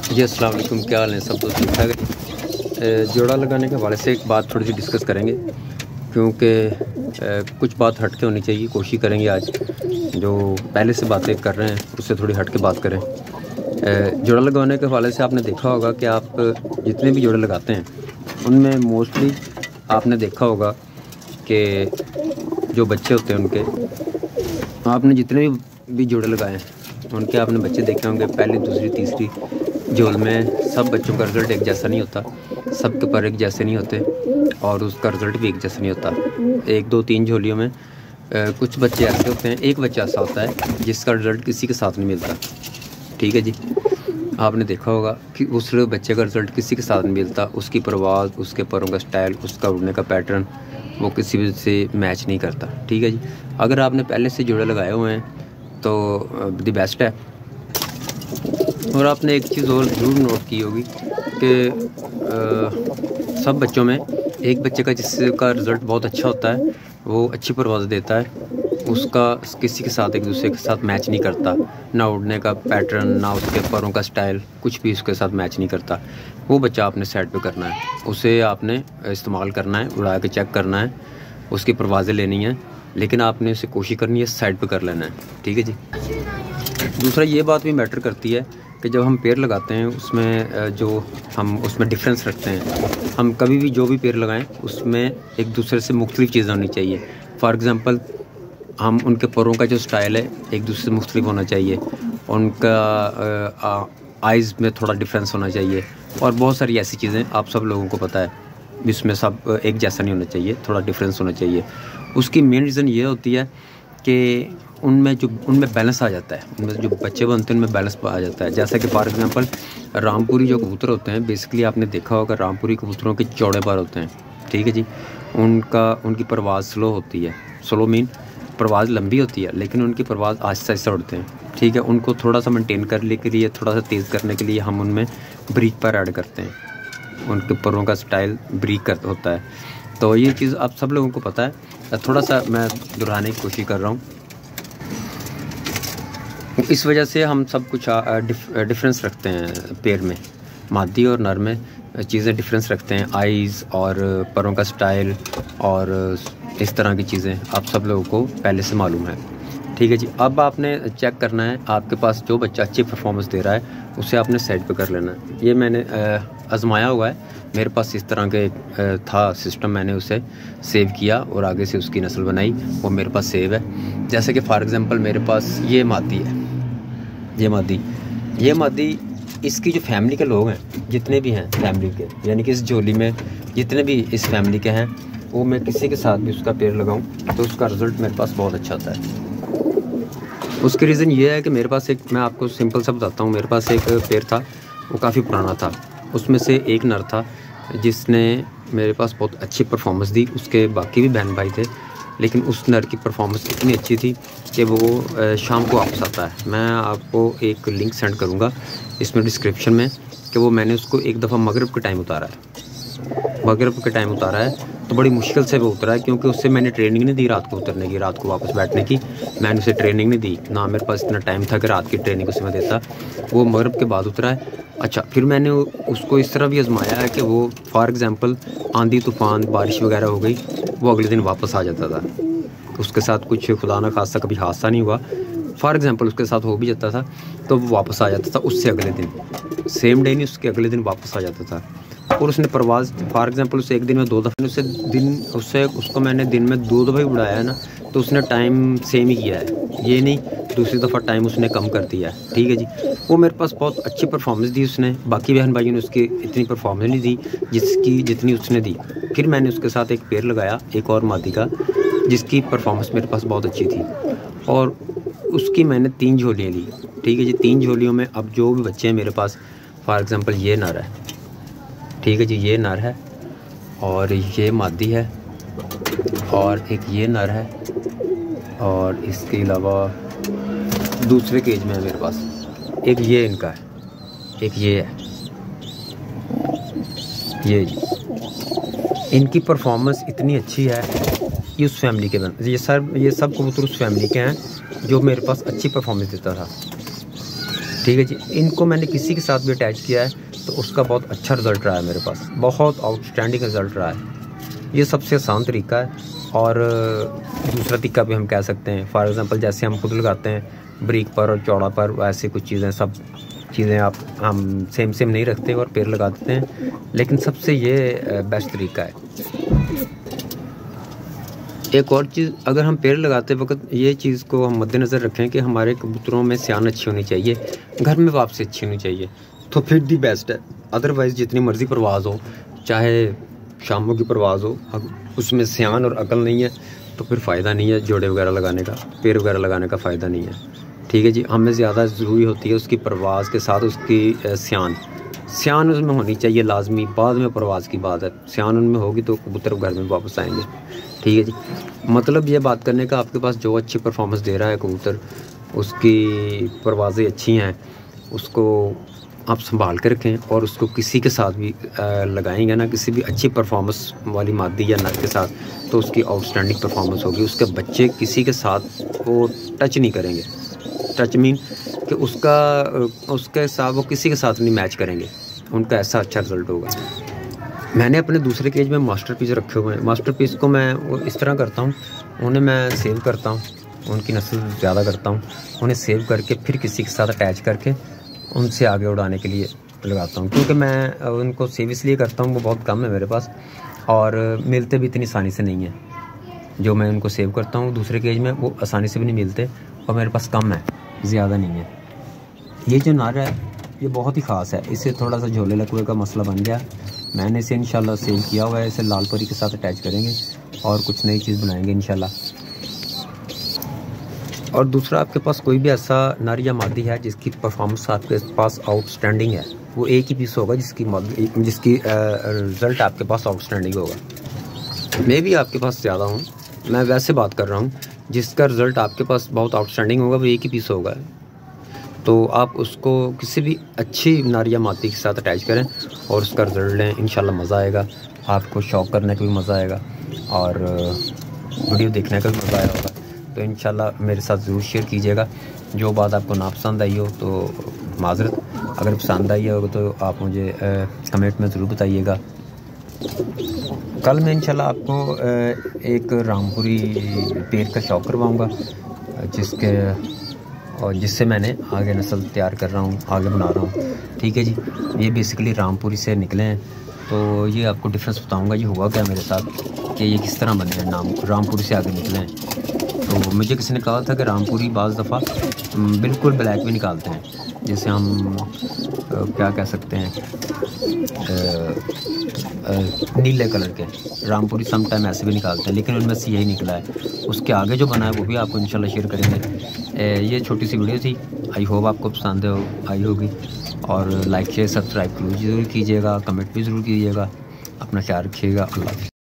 जी अस्सलाम वालेकुम, क्या हाल है? सब दोस्त ठीक ठाक है। जोड़ा लगाने के हवाले से एक बात थोड़ी सी डिस्कस करेंगे, क्योंकि कुछ बात हट के होनी चाहिए। कोशिश करेंगे आज जो पहले से बातें कर रहे हैं उससे थोड़ी हट के बात करें। जोड़ा लगाने के हवाले से आपने देखा होगा कि आप जितने भी जोड़े लगाते हैं उनमें मोस्टली आपने देखा होगा कि जो बच्चे होते हैं उनके, आपने जितने भी जोड़े लगाए हैं उनके आपने बच्चे देखे होंगे। पहली, दूसरी, तीसरी झोल में सब बच्चों का रिज़ल्ट एक जैसा नहीं होता, सबके पर एक जैसे नहीं होते और उसका रिज़ल्ट भी एक जैसा नहीं होता। 1, 2, 3 झोलियों में कुछ बच्चे ऐसे होते हैं, एक बच्चा ऐसा होता है जिसका रिज़ल्ट किसी के साथ नहीं मिलता। ठीक है जी, आपने देखा होगा कि उस बच्चे का रिज़ल्ट किसी के साथ नहीं मिलता। उसकी परवाज़, उसके परों का स्टाइल, उसका उड़ने का पैटर्न वो किसी भी से मैच नहीं करता। ठीक है जी, अगर आपने पहले से जोड़े लगाए हुए हैं तो द बेस्ट है। और आपने एक चीज़ और ज़रूर नोट की होगी कि सब बच्चों में एक बच्चे का जिसका रिज़ल्ट बहुत अच्छा होता है, वो अच्छी परवाज़ देता है, उसका किसी के साथ एक दूसरे के साथ मैच नहीं करता। ना उड़ने का पैटर्न, ना उसके परों का स्टाइल, कुछ भी उसके साथ मैच नहीं करता। वो बच्चा आपने साइड पे करना है, उसे आपने इस्तेमाल करना है, उड़ा के चेक करना है, उसकी परवाज़ें लेनी है, लेकिन आपने उसे कोशिश करनी है साइड पे कर लेना है। ठीक है जी। दूसरा ये बात भी मैटर करती है कि जब हम पेड़ लगाते हैं उसमें जो हम उसमें डिफरेंस रखते हैं, हम कभी भी जो भी पेड़ लगाएं उसमें एक दूसरे से मुख्तलिफ चीज़ें होनी चाहिए। फॉर एग्ज़ाम्पल, हम उनके परों का जो स्टाइल है एक दूसरे से मुख्तलिफ होना चाहिए, उनका आइज़ में थोड़ा डिफरेंस होना चाहिए और बहुत सारी ऐसी चीज़ें आप सब लोगों को पता है, जिसमें सब एक जैसा नहीं होना चाहिए, थोड़ा डिफरेंस होना चाहिए। उसकी मेन रीज़न ये होती है कि उनमें बैलेंस आ जाता है, उनमें जो बच्चे बनते हैं उनमें बैलेंस आ जाता है। जैसा कि फॉर एग्ज़ाम्पल रामपुरी जो कबूतर होते हैं, बेसिकली आपने देखा होगा रामपुरी कबूतरों के चौड़े पर होते हैं। ठीक है जी, उनकी परवाज़ स्लो होती है। स्लो मीन परवाज़ लंबी होती है लेकिन उनकी परवाज़ आहिस्ता आहिस्ता उड़ते हैं। ठीक है, उनको थोड़ा सा मेंटेन करने के लिए, थोड़ा सा तेज़ करने के लिए हम उनमें ब्रीक पर ऐड करते हैं। उनके परों का स्टाइल ब्रीक होता है। तो ये चीज़ आप सब लोगों को पता है, थोड़ा सा मैं दोहराने की कोशिश कर रहा हूँ। इस वजह से हम सब कुछ डिफरेंस रखते हैं पेड़ में, मादी और नर में चीज़ें डिफरेंस रखते हैं। आइज़ और परों का स्टाइल और इस तरह की चीज़ें आप सब लोगों को पहले से मालूम है। ठीक है जी, अब आपने चेक करना है आपके पास जो बच्चा अच्छी परफॉर्मेंस दे रहा है उसे आपने साइड पे कर लेना है। ये मैंने आजमाया हुआ है, मेरे पास इस तरह के था सिस्टम, मैंने उसे सेव किया और आगे से उसकी नस्ल बनाई, वो मेरे पास सेव है। जैसे कि फॉर एग्ज़ाम्पल मेरे पास ये मादी है, ये मादी इसकी जो फैमिली के लोग हैं, जितने भी हैं फैमिली के, यानी कि इस झोली में जितने भी इस फैमिली के हैं, वो मैं किसी के साथ भी उसका पेड़ लगाऊं तो उसका रिज़ल्ट मेरे पास बहुत अच्छा आता है। उसकी रीज़न ये है कि मेरे पास एक, मैं आपको सिंपल सा बताता हूँ, मेरे पास एक पेड़ था, वो काफ़ी पुराना था। उसमें से एक नर था जिसने मेरे पास बहुत अच्छी परफॉर्मेंस दी। उसके बाकी भी बहन भाई थे, लेकिन उस नर की परफॉर्मेंस इतनी अच्छी थी कि वो शाम को वापस आता है। मैं आपको एक लिंक सेंड करूँगा इसमें डिस्क्रिप्शन में कि वो मैंने उसको एक दफ़ा मगरिब के टाइम उतारा है। तो बड़ी मुश्किल से वो उतरा है, क्योंकि उससे मैंने ट्रेनिंग नहीं दी रात को उतरने की, रात को वापस बैठने की। मैंने उसे ट्रेनिंग नहीं दी, ना मेरे पास इतना टाइम था कि रात की ट्रेनिंग उसे मैं देता। वो मगरिब के बाद उतरा है। अच्छा, फिर मैंने उसको इस तरह भी आजमाया है कि वो फॉर एग्ज़ाम्पल आंधी तूफ़ान बारिश वगैरह हो गई, वो अगले दिन वापस आ जाता था। उसके साथ कुछ खुदा न खास्ता कभी हादसा नहीं हुआ, फॉर एग्ज़ाम्पल उसके साथ हो भी जाता था तो वो वापस आ जाता था। उससे अगले दिन, सेम डे नहीं, उसके अगले दिन वापस आ जाता था। और उसने परवाज़, फॉर एग्ज़ाम्पल उसे एक दिन में 2 दफ़ा, उसको मैंने दिन में 2 दफ़ा ही उड़ाया है ना, तो उसने टाइम सेम ही किया है, ये नहीं दूसरी दफ़ा टाइम उसने कम कर दिया है। ठीक है जी, वो मेरे पास बहुत अच्छी परफॉर्मेंस दी उसने। बाकी बहन भाइयों ने उसकी इतनी परफॉर्मेंस नहीं दी जितनी उसने दी। फिर मैंने उसके साथ एक पेड़ लगाया, एक और मादी का, जिसकी परफॉर्मेंस मेरे पास बहुत अच्छी थी, और उसकी मैंने 3 झोलियाँ ली। ठीक है जी, 3 झोलियों में अब जो भी बच्चे हैं मेरे पास, फॉर एग्ज़ाम्पल ये नर है, ठीक है जी, ये नर है और ये मादी है और एक ये नर है, और इसके अलावा दूसरे केज में है मेरे पास एक ये इनका है, एक ये है, ये जी। इनकी परफॉर्मेंस इतनी अच्छी है, ये उस फैमिली के ये सब कबूतर उस फैमिली के हैं जो मेरे पास अच्छी परफॉर्मेंस देता था। ठीक है जी। इनको मैंने किसी के साथ भी अटैच किया है तो उसका बहुत अच्छा रिज़ल्ट रहा है मेरे पास, बहुत आउटस्टैंडिंग रिज़ल्ट रहा है। ये सबसे आसान तरीका है। और दूसरा तरीका भी हम कह सकते हैं, फॉर एग्ज़ाम्पल जैसे हम खुद लगाते हैं ब्रिक पर और चौड़ा पर, वैसे कुछ चीज़ें, सब चीज़ें आप हम सेम नहीं रखते और पेड़ लगा देते हैं, लेकिन सबसे ये बेस्ट तरीका है। एक और चीज़, अगर हम पेड़ लगाते वक्त ये चीज़ को हम मद्देनज़र रखें कि हमारे कबूतरों में सियान अच्छी होनी चाहिए, घर में वापसी अच्छी होनी चाहिए, तो फिर दी बेस्ट है। अदरवाइज़ जितनी मर्ज़ी परवाज़ हो, चाहे शामों की परवाज़ हो, उसमें सियान और अकल नहीं है तो फिर फ़ायदा नहीं है जोड़े वगैरह लगाने का, पेड़ वगैरह लगाने का फ़ायदा नहीं है। ठीक है जी। हमें ज़्यादा ज़रूरी होती है उसकी परवाज़ के साथ उसकी सियान उसमें होनी चाहिए लाजमी। बाद में परवाज़ की बात है, सियान उनमें होगी तो कबूतर घर में वापस आएंगे। ठीक है जी। मतलब ये बात करने का, आपके पास जो अच्छी परफॉर्मेंस दे रहा है कबूतर, उसकी परवाज़ें अच्छी हैं, उसको आप संभाल कर रखें और उसको किसी के साथ भी लगाएंगे ना, किसी भी अच्छी परफॉर्मेंस वाली मादी या नर के साथ, तो उसकी आउटस्टैंडिंग परफॉर्मेंस होगी। उसके बच्चे किसी के साथ वो टच नहीं करेंगे। टच मीन कि उसके साथ वो किसी के साथ नहीं मैच करेंगे, उनका ऐसा अच्छा रिज़ल्ट होगा। मैंने अपने दूसरे केज में मास्टरपीस रखे हुए हैं। मास्टरपीस को मैं इस तरह करता हूँ, उन्हें मैं सेव करता हूँ, उनकी नस्ल ज़्यादा करता हूँ, उन्हें सेव करके फिर किसी के साथ अटैच करके उनसे आगे उड़ाने के लिए लगाता हूँ। क्योंकि मैं उनको सेव इसलिए करता हूँ, वो बहुत कम है मेरे पास और मिलते भी इतनी आसानी से नहीं है। जो मैं उनको सेव करता हूँ दूसरे केज में, वो आसानी से भी नहीं मिलते और मेरे पास कम है, ज़्यादा नहीं है। ये जो नर है ये बहुत ही ख़ास है, इससे थोड़ा सा झोले लकवे का मसला बन गया। मैंने इसे इंशाल्लाह सेव किया हुआ है, इसे लाल परी के साथ अटैच करेंगे और कुछ नई चीज़ बनाएंगे इंशाल्लाह। और दूसरा, आपके पास कोई भी ऐसा नर या मादी है जिसकी परफॉर्मेंस आपके पास आउटस्टैंडिंग है, वो एक ही पीस होगा जिसकी रिज़ल्ट आपके पास आउटस्टैंडिंग होगा। मैं भी आपके पास ज़्यादा हूँ, मैं वैसे बात कर रहा हूँ, जिसका रिज़ल्ट आपके पास बहुत आउटस्टैंडिंग होगा वो एक ही पीस होगा। तो आप उसको किसी भी अच्छी नर या मादी के साथ अटैच करें और उसका रिज़ल्ट लें, इंशाल्लाह मज़ा आएगा। आपको शौक करने का भी मज़ा आएगा और वीडियो देखने का भी मज़ा आया होगा। तो इंशाल्लाह मेरे साथ ज़रूर शेयर कीजिएगा। जो बात आपको ना पसंद आई हो तो माज़रत, अगर पसंद आई हो तो आप मुझे कमेंट में ज़रूर बताइएगा। कल मैं इंशाल्लाह आपको एक रामपुरी पेड़ का शौक करवाऊँगा, जिससे मैंने आगे नस्ल तैयार कर रहा हूँ, आगे बना रहा हूँ। ठीक है जी। ये बेसिकली रामपुरी से निकले हैं, तो ये आपको डिफरेंस बताऊँगा ये हुआ क्या मेरे साथ, कि ये किस तरह बने हैं, रामपुरी से आगे निकले हैं। तो मुझे किसी ने कहा था कि रामपुरी बाज़ दफ़ा बिल्कुल ब्लैक भी निकालते हैं, जैसे हम क्या कह सकते हैं, नीले कलर के रामपुरी सम टाइम ऐसे भी निकालते हैं, लेकिन उनमें से यही निकला है। उसके आगे जो बना है वो भी आपको इंशाल्लाह शेयर करेंगे। ये छोटी सी वीडियो थी, आई होप आपको पसंद आई होगी। और लाइक शेयर सब्सक्राइब जरूर कीजिएगा, कमेंट भी ज़रूर कीजिएगा। अपना ख्याल रखिएगा। अल्लाह हाफ़िज़।